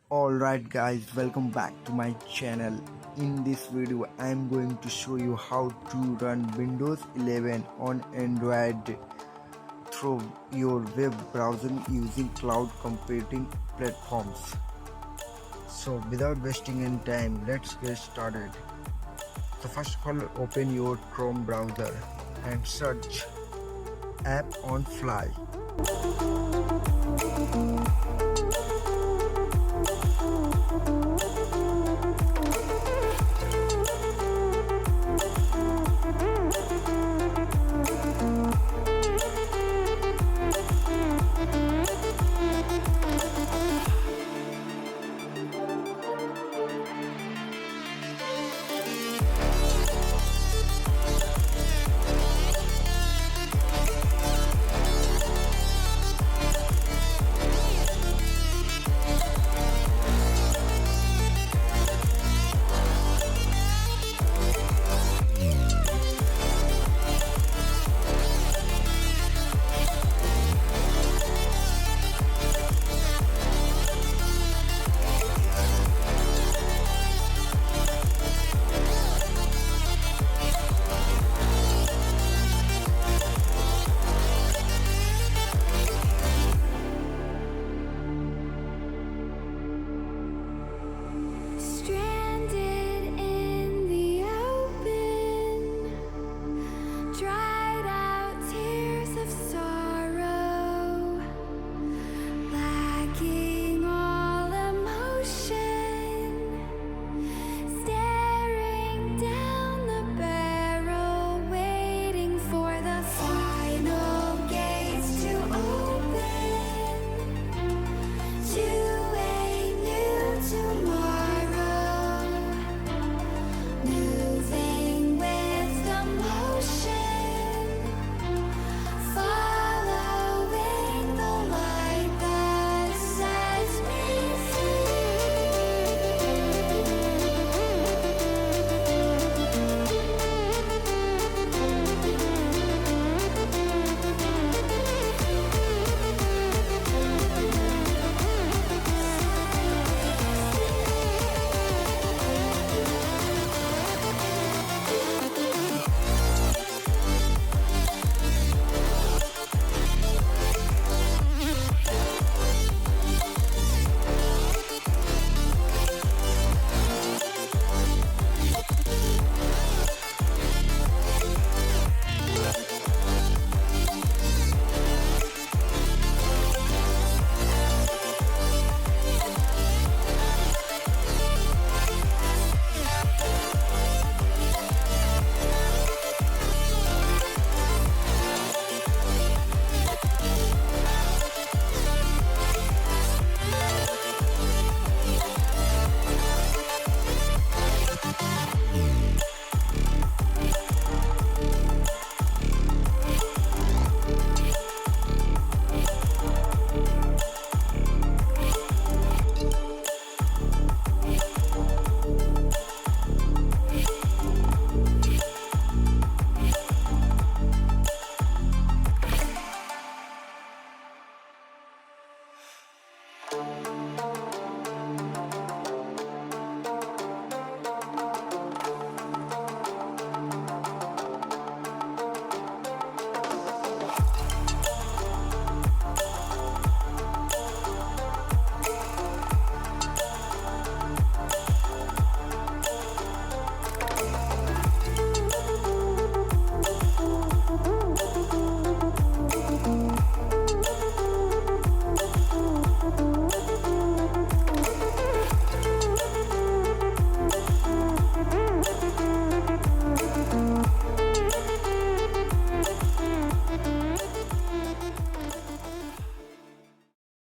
Alright guys, welcome back to my channel. In this video I am going to show you how to run Windows 11 on Android through your web browser using cloud computing platforms. So without wasting any time, let's get started. So first of all, open your Chrome browser and search app on fly.